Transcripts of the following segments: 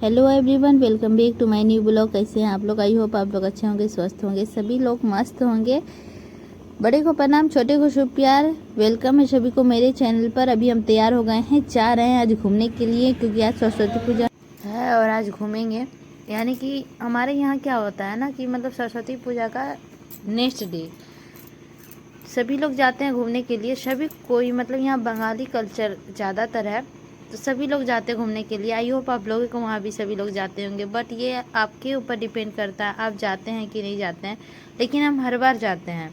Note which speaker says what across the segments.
Speaker 1: Hello everyone, welcome back to my new blog. कैसे हैं आप लोग? आई होप आप लोग अच्छे होंगे, स्वस्थ होंगे, सभी लोग मस्त होंगे। बड़े को प्रणाम, छोटे को शुभ प्यार। वेलकम है सभी को मेरे चैनल पर। अभी हम तैयार हो गए हैं, जा रहे हैं आज घूमने के लिए, क्योंकि आज सरस्वती पूजा है और आज घूमेंगे। यानी कि हमारे यहाँ क्या होता है ना कि मतलब सरस्वती पूजा का नेक्स्ट डे सभी लोग जाते हैं घूमने के लिए। सभी कोई मतलब यहाँ बंगाली कल्चर ज़्यादातर है, तो सभी लोग जाते हैं घूमने के लिए। आई होप आप लोगों को वहाँ भी सभी लोग जाते होंगे, बट ये आपके ऊपर डिपेंड करता है आप जाते हैं कि नहीं जाते हैं। लेकिन हम हर बार जाते हैं,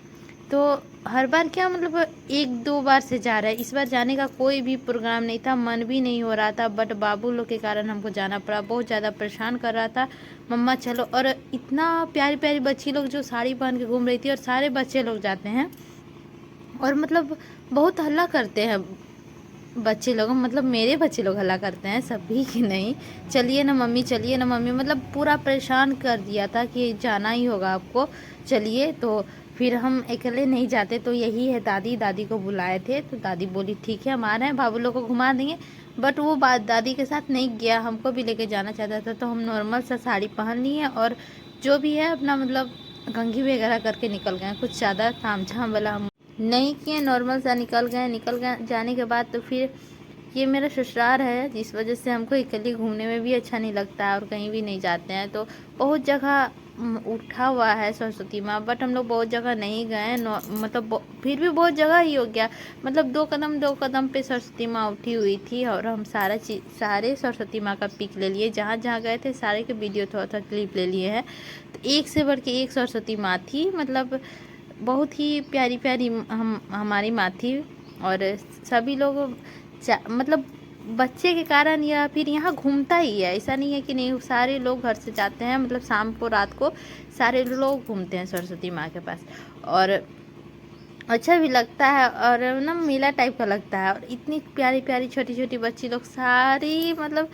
Speaker 1: तो हर बार क्या मतलब एक दो बार से जा रहे हैं। इस बार जाने का कोई भी प्रोग्राम नहीं था, मन भी नहीं हो रहा था, बट बाबू लोग के कारण हमको जाना पड़ा। बहुत ज़्यादा परेशान कर रहा था, मम्मा चलो। और इतना प्यारी प्यारी बच्ची लोग जो साड़ी पहन के घूम रही थी, और सारे बच्चे लोग जाते हैं और मतलब बहुत हल्ला करते हैं बच्चे लोग। मतलब मेरे बच्चे लोग हल्ला करते हैं, सभी की नहीं। चलिए ना मम्मी, चलिए ना मम्मी, मतलब पूरा परेशान कर दिया था कि जाना ही होगा आपको, चलिए। तो फिर हम अकेले नहीं जाते, तो यही है दादी, दादी को बुलाए थे, तो दादी बोली ठीक है हम आ रहे हैं, बाबू लोग को घुमा देंगे। बट वो बात दादी के साथ नहीं गया, हमको भी लेके जाना चाहता था, तो हम नॉर्मल सा साड़ी पहन लिए और जो भी है अपना मतलब कंघी वगैरह करके निकल गए। कुछ ज़्यादा तामझाम वाला हम नहीं किए, नॉर्मल सा निकल गए। जाने के बाद तो फिर ये मेरा ससुराल है, जिस वजह से हमको अकेले घूमने में भी अच्छा नहीं लगता है और कहीं भी नहीं जाते हैं। तो बहुत जगह उठा हुआ है सरस्वती माँ, बट हम लोग बहुत जगह नहीं गए। मतलब फिर भी बहुत जगह ही हो गया, मतलब दो कदम पे सरस्वती माँ उठी हुई थी। और हम सारे सरस्वती माँ का पिक ले लिए, जहाँ जहाँ गए थे सारे के वीडियो थोड़ा थोड़ा क्लिप ले लिए हैं। तो एक से बढ़ के एक सरस्वती माँ थी, मतलब बहुत ही प्यारी प्यारी हमारी माँ थी। और सभी लोग मतलब बच्चे के कारण या फिर यहाँ घूमता ही है, ऐसा नहीं है कि नहीं, सारे लोग घर से जाते हैं, मतलब शाम को रात को सारे लोग घूमते हैं सरस्वती माँ के पास। और अच्छा भी लगता है और ना मेला टाइप का लगता है। और इतनी प्यारी प्यारी छोटी छोटी बच्ची लोग सारी, मतलब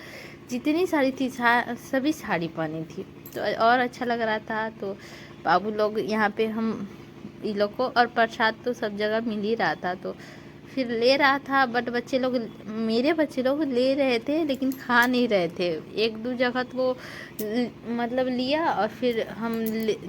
Speaker 1: जितनी साड़ी थी सभी साड़ी पहनी थी, तो और अच्छा लग रहा था। तो बाबू लोग यहाँ पे हम इन लोग को, और प्रसाद तो सब जगह मिल ही रहा था, तो फिर ले रहा था। बट बच्चे लोग, मेरे बच्चे लोग ले रहे थे लेकिन खा नहीं रहे थे। एक दो जगह तो वो मतलब लिया और फिर हम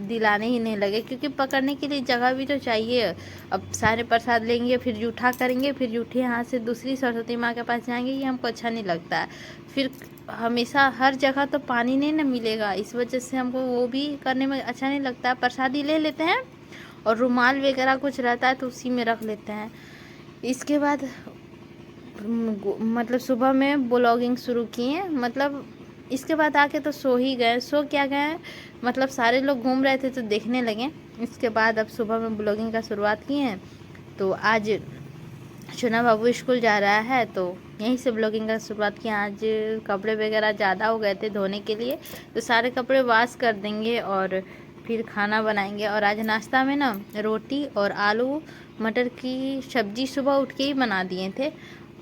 Speaker 1: दिलाने ही नहीं लगे, क्योंकि पकड़ने के लिए जगह भी तो चाहिए। अब सारे प्रसाद लेंगे, फिर जूठा करेंगे, फिर जूठे हाथ से दूसरी सरस्वती माँ के पास जाएंगे, ये हमको अच्छा नहीं लगता है। फिर हमेशा हर जगह तो पानी नहीं ना मिलेगा, इस वजह से हमको वो भी करने में अच्छा नहीं लगता है। प्रसादी ले लेते हैं और रुमाल वगैरह कुछ रहता है तो उसी में रख लेते हैं। इसके बाद मतलब सुबह में ब्लॉगिंग शुरू किए, मतलब इसके बाद आके तो सो ही गए। सो क्या गए, मतलब सारे लोग घूम रहे थे तो देखने लगे। इसके बाद अब सुबह में ब्लॉगिंग का शुरुआत किए हैं। तो आज चुना बाबू स्कूल जा रहा है, तो यहीं से ब्लॉगिंग का शुरुआत किया। आज कपड़े वगैरह ज़्यादा हो गए थे धोने के लिए, तो सारे कपड़े वॉश कर देंगे और फिर खाना बनाएंगे। और आज नाश्ता में ना रोटी और आलू मटर की सब्जी सुबह उठ के ही बना दिए थे।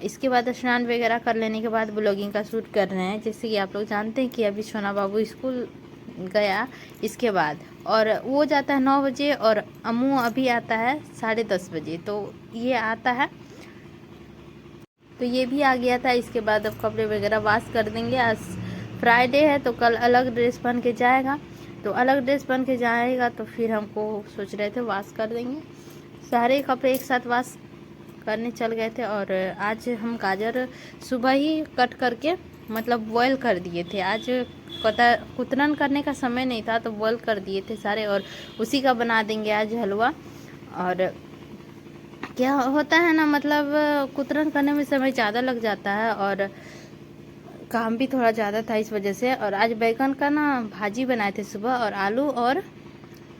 Speaker 1: इसके बाद स्नान वगैरह कर लेने के बाद ब्लॉगिंग का शूट कर रहे हैं। जैसे कि आप लोग जानते हैं कि अभी सोना बाबू स्कूल गया, इसके बाद और वो जाता है 9 बजे और अम्मू अभी आता है 10:30 बजे, तो ये आता है, तो ये भी आ गया था। इसके बाद अब कपड़े वगैरह वॉश कर देंगे। आज फ्राइडे है तो कल अलग ड्रेस पहन के जाएगा, तो अलग ड्रेस पहन के जाएगा तो फिर हमको सोच रहे थे वॉश कर देंगे। सारे कपड़े एक साथ वॉश करने चल गए थे। और आज हम गाजर सुबह ही कट करके मतलब बॉयल कर दिए थे। आज कुतरन करने का समय नहीं था तो बॉयल कर दिए थे सारे, और उसी का बना देंगे आज हलवा। और क्या होता है ना, मतलब कुतरन करने में समय ज़्यादा लग जाता है और काम भी थोड़ा ज़्यादा था इस वजह से। और आज बैगन का ना भाजी बनाए थे सुबह, और आलू और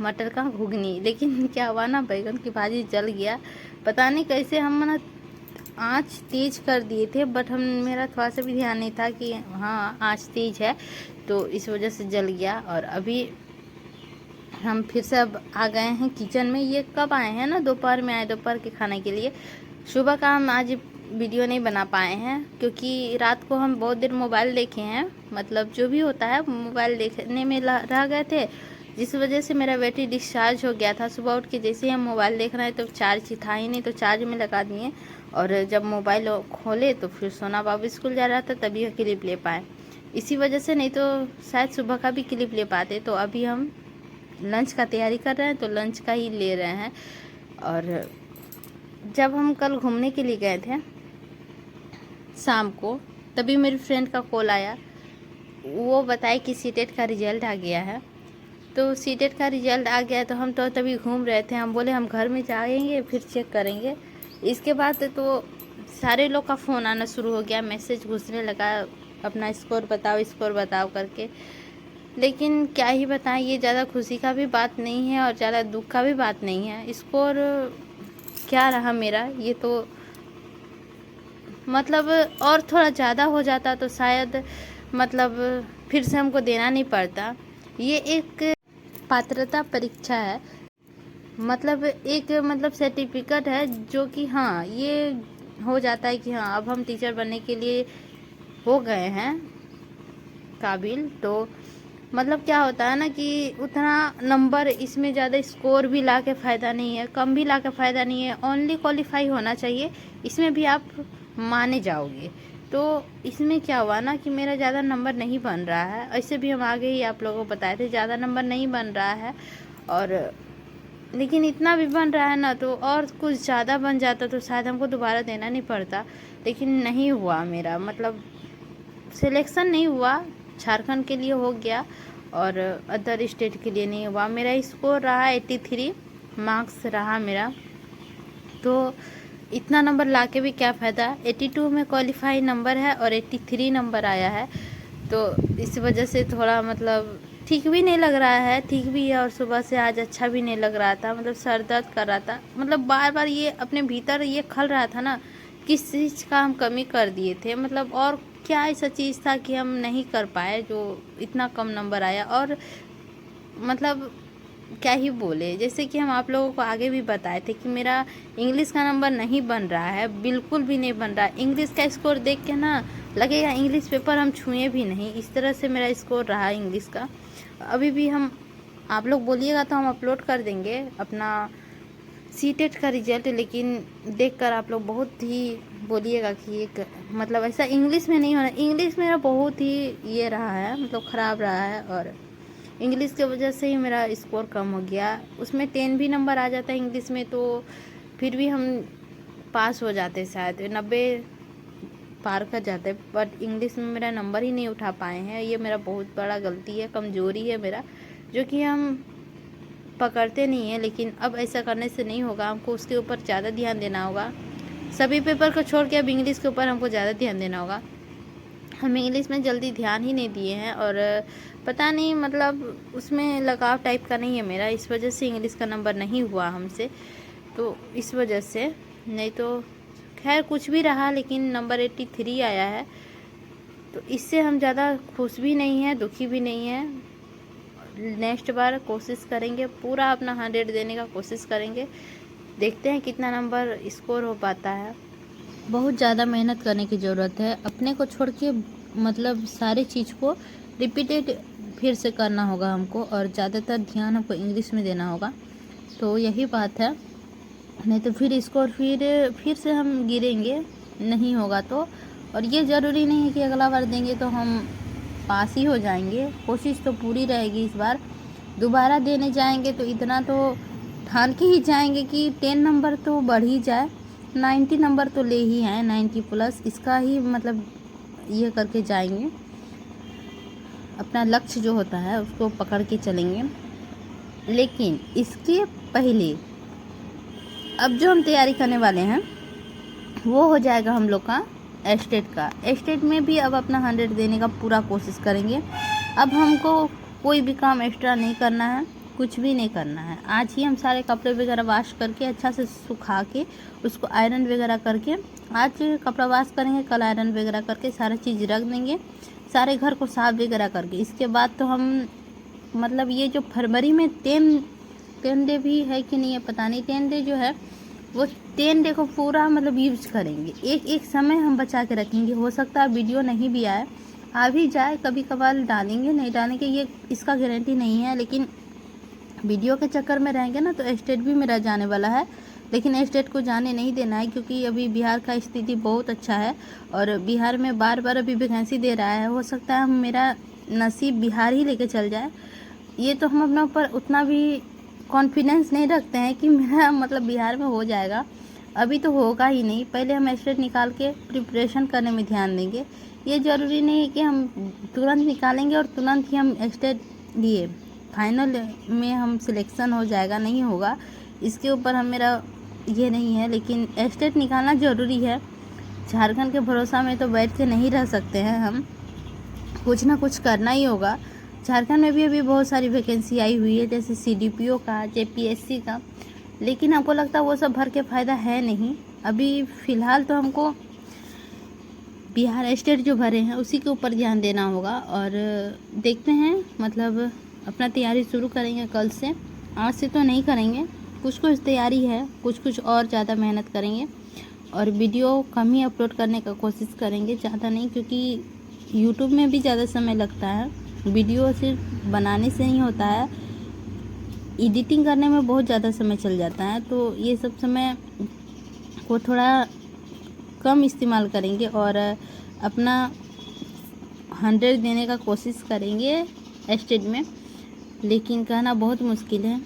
Speaker 1: मटर का घुगनी। लेकिन क्या हुआ ना, बैगन की भाजी जल गया, पता नहीं कैसे। हम ना आँच तेज कर दिए थे, बट मेरा थोड़ा सा भी ध्यान नहीं था कि हाँ आँच तेज है, तो इस वजह से जल गया। और अभी हम फिर से अब आ गए हैं किचन में। ये कब आए हैं ना, दोपहर में आए, दोपहर के खाने के लिए। सुबह का हम आज वीडियो नहीं बना पाए हैं, क्योंकि रात को हम बहुत देर मोबाइल देखे हैं, मतलब जो भी होता है मोबाइल देखने में रह गए थे, जिस वजह से मेरा बैटरी डिस्चार्ज हो गया था। सुबह उठ के जैसे ही हम मोबाइल देख रहे हैं तो चार्ज था ही नहीं, तो चार्ज में लगा दिए। और जब मोबाइल खोले तो फिर सोना बाबू स्कूल जा रहा था, तभी का क्लिप ले पाए। इसी वजह से, नहीं तो शायद सुबह का भी क्लिप ले पाते। तो अभी हम लंच का तैयारी कर रहे हैं, तो लंच का ही ले रहे हैं। और जब हम कल घूमने के लिए गए थे शाम को, तभी मेरी फ्रेंड का कॉल आया। वो बताए कि सीटेट का रिज़ल्ट आ गया है। तो सीटेट का रिज़ल्ट आ गया, तो हम तो तभी घूम रहे थे। हम बोले हम घर में जाएंगे फिर चेक करेंगे। इसके बाद तो सारे लोग का फ़ोन आना शुरू हो गया, मैसेज घुसने लगा, अपना स्कोर बताओ करके। लेकिन क्या ही बताएं, ये ज़्यादा खुशी का भी बात नहीं है और ज़्यादा दुख का भी बात नहीं है। स्कोर क्या रहा मेरा, ये तो मतलब और थोड़ा ज़्यादा हो जाता तो शायद मतलब फिर से हमको देना नहीं पड़ता। ये एक पात्रता परीक्षा है, मतलब एक सर्टिफिकेट है, जो कि हाँ ये हो जाता है कि हाँ अब हम टीचर बनने के लिए हो गए हैं काबिल। तो मतलब क्या होता है ना कि उतना नंबर इसमें ज़्यादा स्कोर भी ला के फ़ायदा नहीं है, कम भी ला के फ़ायदा नहीं है, ओनली क्वालिफाई होना चाहिए, इसमें भी आप माने जाओगे। तो इसमें क्या हुआ ना कि मेरा ज़्यादा नंबर नहीं बन रहा है। ऐसे भी हम आगे ही आप लोगों को बताए थे ज़्यादा नंबर नहीं बन रहा है, और लेकिन इतना भी बन रहा है ना, तो और कुछ ज़्यादा बन जाता तो शायद हमको दोबारा देना नहीं पड़ता। लेकिन नहीं हुआ मेरा, मतलब सिलेक्शन नहीं हुआ, झारखंड के लिए हो गया और अदर स्टेट के लिए नहीं हुआ। मेरा स्कोर रहा 83 मार्क्स रहा मेरा। तो इतना नंबर लाके भी क्या फ़ायदा, 82 में क्वालिफाई नंबर है और 83 नंबर आया है। तो इस वजह से थोड़ा मतलब ठीक भी नहीं लग रहा है, ठीक भी है, और सुबह से आज अच्छा भी नहीं लग रहा था, मतलब सर दर्द कर रहा था। मतलब बार बार ये अपने भीतर ये खल रहा था ना, किस चीज़ का हम कमी कर दिए थे, मतलब और क्या ऐसा चीज़ था कि हम नहीं कर पाए जो इतना कम नंबर आया। और मतलब क्या ही बोले, जैसे कि हम आप लोगों को आगे भी बताए थे कि मेरा इंग्लिश का नंबर नहीं बन रहा है, बिल्कुल भी नहीं बन रहा है। इंग्लिश का स्कोर देख के ना लगेगा इंग्लिश पेपर हम छुए भी नहीं, इस तरह से मेरा स्कोर रहा इंग्लिश का। अभी भी हम आप लोग बोलिएगा तो हम अपलोड कर देंगे अपना सीटेट का रिजल्ट, लेकिन देखकर आप लोग बहुत ही बोलिएगा कि एक मतलब ऐसा इंग्लिश में नहीं होना। इंग्लिश मेरा बहुत ही ये रहा है, मतलब ख़राब रहा है, और इंग्लिश की वजह से ही मेरा स्कोर कम हो गया। उसमें 10 भी नंबर आ जाता है इंग्लिश में, तो फिर भी हम पास हो जाते, शायद 90 पार कर जाते, बट इंग्लिश में मेरा नंबर ही नहीं उठा पाए हैं। ये मेरा बहुत बड़ा गलती है, कमज़ोरी है मेरा, जो कि हम पकड़ते नहीं है। लेकिन अब ऐसा करने से नहीं होगा, हमको उसके ऊपर ज़्यादा ध्यान देना होगा। सभी पेपर को छोड़ के अब इंग्लिश के ऊपर हमको ज़्यादा ध्यान देना होगा। हम इंग्लिश में जल्दी ध्यान ही नहीं दिए हैं, और पता नहीं मतलब उसमें लगाव टाइप का नहीं है मेरा, इस वजह से इंग्लिश का नंबर नहीं हुआ हमसे। तो इस वजह से, नहीं तो खैर कुछ भी रहा, लेकिन नंबर 83 आया है। तो इससे हम ज़्यादा खुश भी नहीं हैं, दुखी भी नहीं हैं। नेक्स्ट बार कोशिश करेंगे, पूरा अपना 100 देने का कोशिश करेंगे, देखते हैं कितना नंबर स्कोर हो पाता है। बहुत ज़्यादा मेहनत करने की ज़रूरत है, अपने को छोड़ के मतलब सारी चीज़ को रिपीटेड फिर से करना होगा हमको, और ज़्यादातर ध्यान हमको इंग्लिश में देना होगा। तो यही बात है, नहीं तो फिर स्कोर फिर से हम गिरेंगे, नहीं होगा तो। और ये ज़रूरी नहीं है कि अगला बार देंगे तो हम पास ही हो जाएंगे, कोशिश तो पूरी रहेगी इस बार। दोबारा देने जाएंगे तो इतना तो ठान के ही जाएंगे कि 10 नंबर तो बढ़ ही जाए, 90 नंबर तो ले ही आए, 90 प्लस, इसका ही मतलब ये करके जाएंगे। अपना लक्ष्य जो होता है उसको पकड़ के चलेंगे। लेकिन इसके पहले अब जो हम तैयारी करने वाले हैं वो हो जाएगा हम लोग का स्टेट का। स्टेट में भी अब अपना 100 देने का पूरा कोशिश करेंगे। अब हमको कोई भी काम एक्स्ट्रा नहीं करना है, कुछ भी नहीं करना है। आज ही हम सारे कपड़े वगैरह वॉश करके अच्छा से सुखा के उसको आयरन वगैरह करके, आज कपड़ा वॉश करेंगे, कल आयरन वगैरह करके सारा चीज़ रख देंगे, सारे घर को साफ वगैरह करके। इसके बाद तो हम मतलब ये जो फरवरी में 10 डे भी है कि नहीं है पता नहीं, 10 डे जो है वो 10 डे को पूरा मतलब यूज करेंगे। एक समय हम बचा के रखेंगे। हो सकता है वीडियो नहीं भी आए, आ भी जाए, कभी कभार डालेंगे, नहीं डालेंगे ये इसका गारंटी नहीं है। लेकिन वीडियो के चक्कर में रहेंगे ना तो स्टेट भी मेरा जाने वाला है, लेकिन एस्टेट को जाने नहीं देना है, क्योंकि अभी बिहार का स्थिति बहुत अच्छा है और बिहार में बार बार अभी वैकेंसी दे रहा है। हो सकता है मेरा नसीब बिहार ही लेके चल जाए। ये तो हम अपने ऊपर उतना भी कॉन्फिडेंस नहीं रखते हैं कि मेरा मतलब बिहार में हो जाएगा। अभी तो होगा ही नहीं, पहले हम एस्टेट निकाल के प्रिपरेशन करने में ध्यान देंगे। ये ज़रूरी नहीं है कि हम तुरंत निकालेंगे और तुरंत ही हम एस्टेट लिए फाइनल में हम सिलेक्शन हो जाएगा, नहीं होगा। इसके ऊपर हम मेरा ये नहीं है, लेकिन एस्टेट निकालना ज़रूरी है। झारखंड के भरोसा में तो बैठ के नहीं रह सकते हैं हम, कुछ ना कुछ करना ही होगा। झारखंड में भी अभी बहुत सारी वैकेंसी आई हुई है, जैसे CDPO का, JPSC का, लेकिन हमको लगता है वो सब भर के फ़ायदा है नहीं। अभी फ़िलहाल तो हमको बिहार एस्टेट जो भरे हैं उसी के ऊपर ध्यान देना होगा और देखते हैं, मतलब अपना तैयारी शुरू करेंगे कल से। आज से तो नहीं करेंगे, कुछ कुछ तैयारी है, कुछ कुछ और ज़्यादा मेहनत करेंगे और वीडियो कम ही अपलोड करने का कोशिश करेंगे, ज़्यादा नहीं, क्योंकि यूट्यूब में भी ज़्यादा समय लगता है। वीडियो सिर्फ बनाने से नहीं होता है, एडिटिंग करने में बहुत ज़्यादा समय चल जाता है। तो ये सब समय को थोड़ा कम इस्तेमाल करेंगे और अपना 100 देने का कोशिश करेंगे एस्टेट में, लेकिन कहना बहुत मुश्किल है।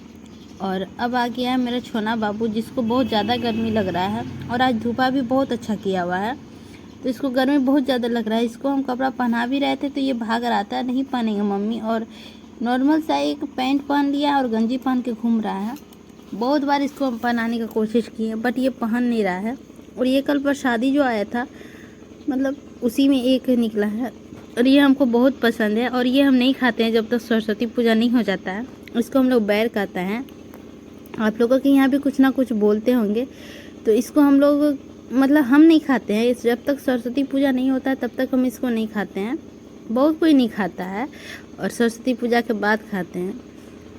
Speaker 1: और अब आ गया है मेरा छोना बाबू, जिसको बहुत ज़्यादा गर्मी लग रहा है और आज धूपा भी बहुत अच्छा किया हुआ है, तो इसको गर्मी बहुत ज़्यादा लग रहा है। इसको हम कपड़ा पहना भी रहे थे तो ये भाग रहा था, नहीं पहनेंगे मम्मी, और नॉर्मल सा एक पैंट पहन लिया और गंजी पहन के घूम रहा है। बहुत बार इसको हम पहनाने की कोशिश की है बट ये पहन नहीं रहा है। और ये कल पर शादी जो आया था, मतलब उसी में एक निकला है और ये हमको बहुत पसंद है। और ये हम नहीं खाते हैं जब तक सरस्वती पूजा नहीं हो जाता है, इसको हम लोग बैर कहते हैं। आप लोगों के यहाँ भी कुछ ना कुछ बोलते होंगे, तो इसको हम लोग मतलब हम नहीं खाते हैं। जब तक सरस्वती पूजा नहीं होता है तब तक हम इसको नहीं खाते हैं। बहुत कोई नहीं खाता है और सरस्वती पूजा के बाद खाते हैं।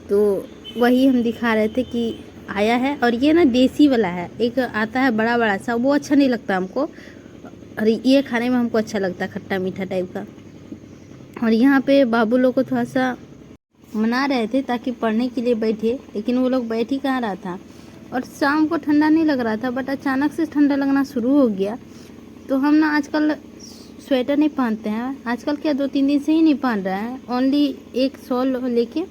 Speaker 1: तो वही हम दिखा रहे थे कि आया है। और ये ना देसी वाला है, एक आता है बड़ा बड़ा सा, वो अच्छा नहीं लगता हमको, और ये खाने में हमको अच्छा लगता है, खट्टा मीठा टाइप का। और यहाँ पे बाबू लोग को थोड़ा सा मना रहे थे ताकि पढ़ने के लिए बैठे, लेकिन वो लोग बैठ ही कहाँ रहा था। और शाम को ठंडा नहीं लग रहा था बट अचानक से ठंडा लगना शुरू हो गया। तो हम ना आजकल स्वेटर नहीं पहनते हैं, आजकल क्या 2-3 दिन से ही नहीं पहन रहे हैं, ओनली एक शॉल लेके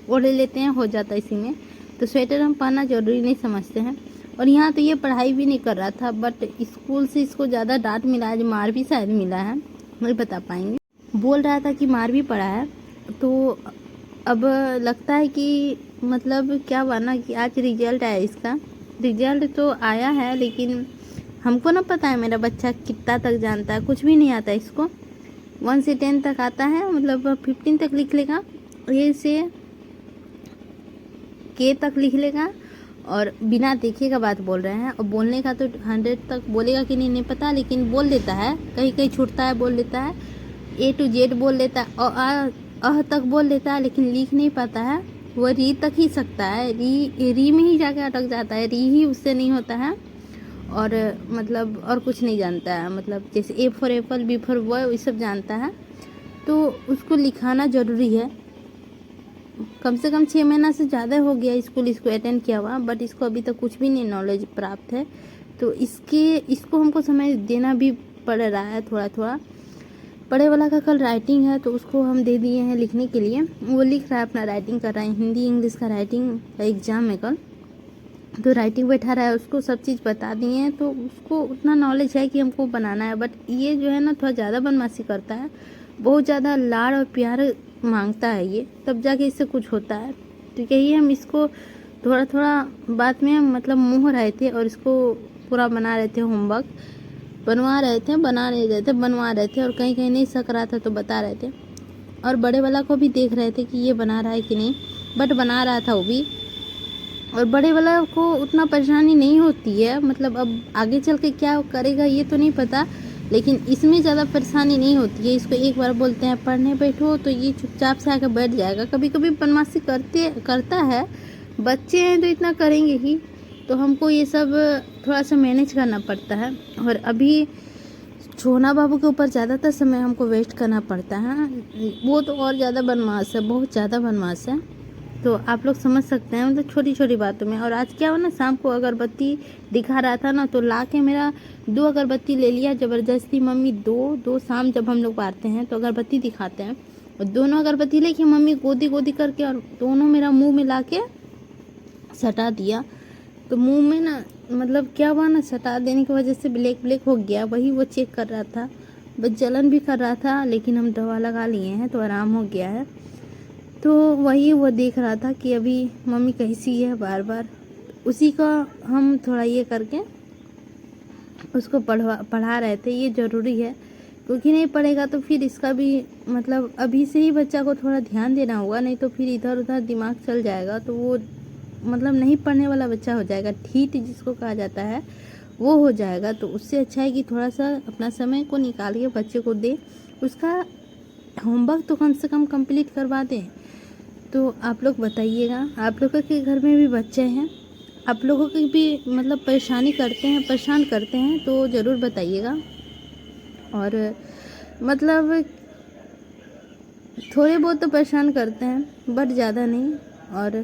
Speaker 1: ओढ़ लेते हैं, हो जाता है इसी में। तो स्वेटर हम पहनना ज़रूरी नहीं समझते हैं। और यहाँ तो ये पढ़ाई भी नहीं कर रहा था बट स्कूल से इसको ज़्यादा डांट मिला है, मार भी शायद मिला है, नहीं बता पाएंगे। बोल रहा था कि मार भी पड़ा है। तो अब लगता है कि मतलब क्या हुआ ना कि आज रिजल्ट आया, इसका रिजल्ट तो आया है, लेकिन हमको ना पता है मेरा बच्चा कितना तक जानता है, कुछ भी नहीं आता इसको। 1 से 10 तक आता है, मतलब 15 तक लिख लेगा, A से K तक लिख लेगा और बिना देखे का बात बोल रहे हैं। और बोलने का तो 100 तक बोलेगा कि नहीं पता, लेकिन बोल देता है, कहीं कहीं छूटता है, बोल लेता है, A to Z बोल लेता है, और अह तक बोल लेता है, लेकिन लिख नहीं पाता है। वो री तक ही सकता है, री में ही जाके अटक जाता है, री ही उससे नहीं होता है। और मतलब और कुछ नहीं जानता है, मतलब जैसे A for Apple, B for boy, ये सब जानता है। तो उसको लिखाना ज़रूरी है। कम से कम 6 महीना से ज़्यादा हो गया स्कूल इसको अटेंड किया हुआ, बट इसको अभी तक कुछ भी नहीं नॉलेज प्राप्त है। तो इसको हमको समय देना भी पड़ रहा है थोड़ा थोड़ा। बड़े वाला का कल राइटिंग है तो उसको हम दे दिए हैं लिखने के लिए, वो लिख रहा है, अपना राइटिंग कर रहा है। हिंदी इंग्लिश का राइटिंग का एग्ज़ाम है कल, तो राइटिंग बैठा रहा है, उसको सब चीज़ बता दिए हैं, तो उसको उतना नॉलेज है कि हमको बनाना है। बट ये जो है ना थोड़ा ज़्यादा बदमाशी करता है, बहुत ज़्यादा लाड़ और प्यार मांगता है ये, तब जाके इससे कुछ होता है। तो यही हम इसको थोड़ा थोड़ा बात में मतलब मुँह रहे थे और इसको पूरा बना रहे थे, होमवर्क बनवा रहे थे, बना नहीं रहे थे, बनवा रहे थे। और कहीं कहीं नहीं सक रहा था तो बता रहे थे। और बड़े वाला को भी देख रहे थे कि ये बना रहा है कि नहीं, बट बना रहा था वो भी। और बड़े वाला को उतना परेशानी नहीं होती है, मतलब अब आगे चल के क्या करेगा ये तो नहीं पता, लेकिन इसमें ज़्यादा परेशानी नहीं होती है। इसको एक बार बोलते हैं पढ़ने बैठो तो ये चुपचाप से आकर बैठ जाएगा। कभी कभी बदमाशी करता है, बच्चे हैं तो इतना करेंगे ही, तो हमको ये सब थोड़ा सा मैनेज करना पड़ता है। और अभी छोना बाबू के ऊपर ज़्यादातर समय हमको वेस्ट करना पड़ता है, वो तो और ज़्यादा बदमाश है, बहुत ज़्यादा बदमाश है। तो आप लोग समझ सकते हैं, मतलब छोटी छोटी बातों में। और आज क्या हुआ ना, शाम को अगरबत्ती दिखा रहा था ना, तो ला के मेरा 2 अगरबत्ती ले लिया ज़बरदस्ती। मम्मी दो शाम जब हम लोग बारते हैं तो अगरबत्ती दिखाते हैं, और दोनों अगरबत्ती लेके मम्मी गोदी गोदी करके और दोनों मेरा मुंह में ला के सटा दिया। तो मुंह में ना मतलब क्या हुआ ना, सटा देने की वजह से ब्लैक ब्लैक हो गया। वही वो चेक कर रहा था, बस जलन भी कर रहा था, लेकिन हम दवा लगा लिए हैं तो आराम हो गया है। तो वही वो देख रहा था कि अभी मम्मी कैसी है, बार बार उसी का हम थोड़ा ये करके उसको पढ़ा रहे थे। ये ज़रूरी है, क्योंकि नहीं पढ़ेगा तो फिर इसका भी मतलब अभी से ही बच्चा को थोड़ा ध्यान देना होगा, नहीं तो फिर इधर उधर दिमाग चल जाएगा तो वो मतलब नहीं पढ़ने वाला बच्चा हो जाएगा, ठीठ जिसको कहा जाता है वो हो जाएगा। तो उससे अच्छा है कि थोड़ा सा अपना समय को निकाल के बच्चे को दे, उसका होमवर्क तो कम से कम कंप्लीट करवा दें। तो आप लोग बताइएगा, आप लोगों के घर में भी बच्चे हैं, आप लोगों की भी मतलब परेशान करते हैं तो ज़रूर बताइएगा। और मतलब थोड़े बहुत तो परेशान करते हैं, बट ज़्यादा नहीं। और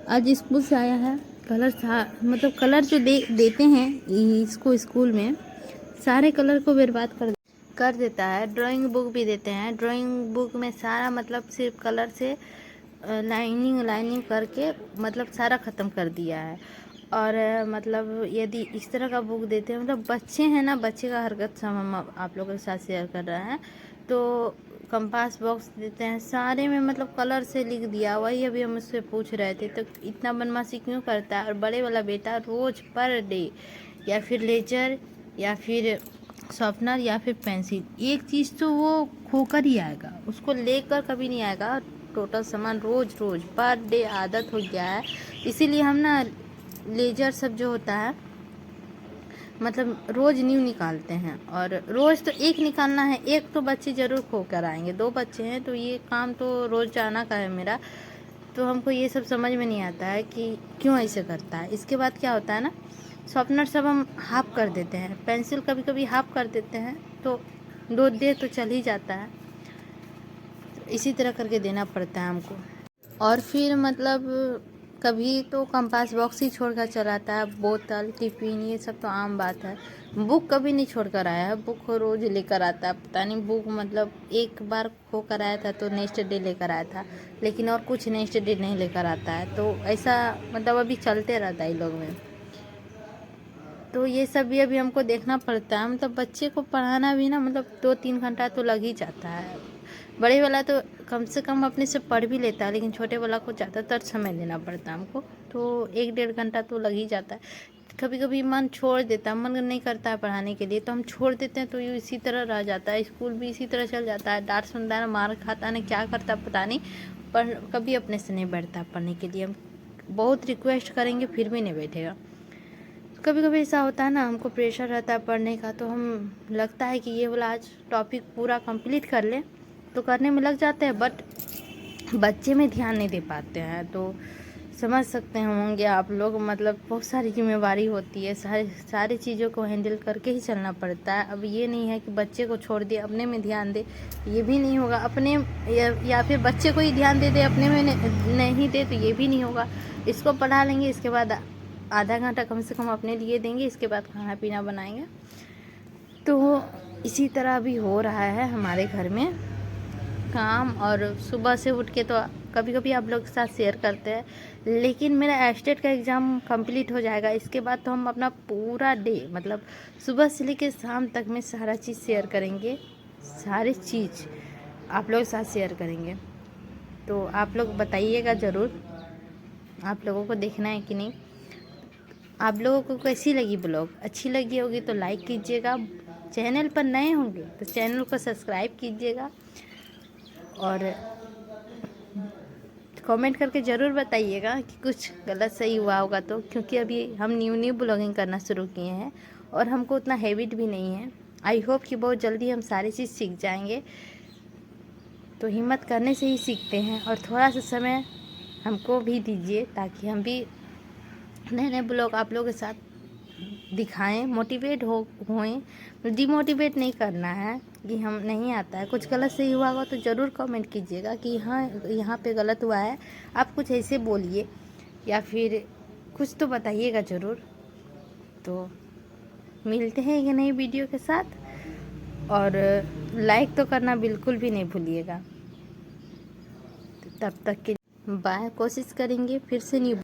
Speaker 1: आज स्कूल से आया है, मतलब कलर जो देते हैं इसको स्कूल में, सारे कलर को बर्बाद कर देता है। ड्राइंग बुक भी देते हैं, ड्राइंग बुक में सारा मतलब सिर्फ कलर से लाइनिंग करके मतलब सारा ख़त्म कर दिया है। और मतलब यदि इस तरह का बुक देते हैं, मतलब बच्चे हैं ना, बच्चे का हरकत सब हम आप लोगों के साथ शेयर कर रहे हैं। तो कंपास बॉक्स देते हैं, सारे में मतलब कलर से लिख दिया। वही अभी हम उससे पूछ रहे थे, तो इतना बदमाशी क्यों करता है। और बड़े वाला बेटा रोज़ पर डे या फिर लेजर या फिर शॉर्पनर या फिर पेंसिल, एक चीज़ तो वो खोकर ही आएगा, उसको लेकर कभी नहीं आएगा। टोटल सामान रोज़ पर डे आदत हो गया है। इसीलिए हम ना लेजर सब जो होता है मतलब रोज़ न्यू निकालते हैं, और रोज़ तो एक निकालना है, एक तो बच्चे ज़रूर खो कर आएंगे। 2 बच्चे हैं तो ये काम तो रोज़ जाना का है मेरा। तो हमको ये सब समझ में नहीं आता है कि क्यों ऐसे करता है। इसके बाद क्या होता है ना, शॉर्पनर सब हम हाफ कर देते हैं, पेंसिल कभी कभी हाफ कर देते हैं, तो 2 दे तो चल ही जाता है। तो इसी तरह करके देना पड़ता है हमको। और फिर मतलब कभी तो कंपास बॉक्स ही छोड़ कर चला आता है, बोतल टिफिन ये सब तो आम बात है। बुक कभी नहीं छोड़ कर आया है, बुक रोज़ लेकर आता है। पता नहीं बुक मतलब एक बार खो कर आया था तो नेक्स्ट डे लेकर आया था, लेकिन और कुछ नेक्स्ट डे नहीं लेकर आता है। तो ऐसा मतलब अभी चलते रहता है इन लोग में। तो ये सब भी अभी हमको देखना पड़ता है। मतलब बच्चे को पढ़ाना भी ना मतलब 2-3 घंटा तो लग ही जाता है। बड़े वाला तो कम से कम अपने से पढ़ भी लेता है, लेकिन छोटे वाला को ज़्यादातर समय देना पड़ता है हमको, तो 1-1.5 घंटा तो लग ही जाता है। कभी कभी मन छोड़ देता है, मन नहीं करता है पढ़ाने के लिए तो हम छोड़ देते हैं, तो ये इसी तरह रह जाता है। स्कूल भी इसी तरह चल जाता है, डांट सुनता है, मार खाता है, क्या करता है पता नहीं, पर कभी अपने से नहीं बैठता पढ़ने के लिए। हम बहुत रिक्वेस्ट करेंगे फिर भी नहीं बैठेगा। कभी कभी ऐसा होता है ना, हमको प्रेशर रहता है पढ़ने का, तो हम लगता है कि ये वाला आज टॉपिक पूरा कंप्लीट कर ले, तो करने में लग जाते हैं, बट बच्चे में ध्यान नहीं दे पाते हैं। तो समझ सकते होंगे आप लोग, मतलब बहुत सारी जिम्मेवारी होती है, सारी चीज़ों को हैंडल करके ही चलना पड़ता है। अब ये नहीं है कि बच्चे को छोड़ दे अपने में ध्यान दे, ये भी नहीं होगा। अपने या फिर बच्चे को ही ध्यान दे अपने में नहीं दे, तो ये भी नहीं होगा। इसको पढ़ा लेंगे, इसके बाद आधा घंटा कम से कम अपने लिए देंगे, इसके बाद खाना पीना बनाएंगे। तो इसी तरह भी हो रहा है हमारे घर में काम। और सुबह से उठ के तो कभी कभी आप लोग के साथ शेयर करते हैं, लेकिन मेरा एस्टेट का एग्ज़ाम कंप्लीट हो जाएगा, इसके बाद तो हम अपना पूरा डे मतलब सुबह से लेकर शाम तक में सारा चीज़ शेयर करेंगे, सारी चीज़ आप लोग के साथ शेयर करेंगे। तो आप लोग बताइएगा ज़रूर, आप लोगों को देखना है कि नहीं। आप लोगों को कैसी लगी ब्लॉग, अच्छी लगी होगी तो लाइक कीजिएगा, चैनल पर नए होंगे तो चैनल को सब्सक्राइब कीजिएगा, और कमेंट करके ज़रूर बताइएगा कि कुछ गलत सही हुआ होगा तो, क्योंकि अभी हम न्यू ब्लॉगिंग करना शुरू किए हैं और हमको उतना हैबिट भी नहीं है। आई होप कि बहुत जल्दी हम सारी चीज़ सीख जाएंगे। तो हिम्मत करने से ही सीखते हैं, और थोड़ा सा समय हमको भी दीजिए ताकि हम भी नए नए ब्लॉग आप लोगों के साथ दिखाएं, मोटिवेट होएं। डिमोटिवेट नहीं करना है, कि हम नहीं आता है। कुछ गलत सही हुआ होगा तो ज़रूर कमेंट कीजिएगा कि हाँ यहाँ पे गलत हुआ है, आप कुछ ऐसे बोलिए या फिर कुछ तो बताइएगा ज़रूर। तो मिलते हैं एक नई वीडियो के साथ, और लाइक तो करना बिल्कुल भी नहीं भूलिएगा। तो तब तक के बाय। कोशिश करेंगे फिर से न्यू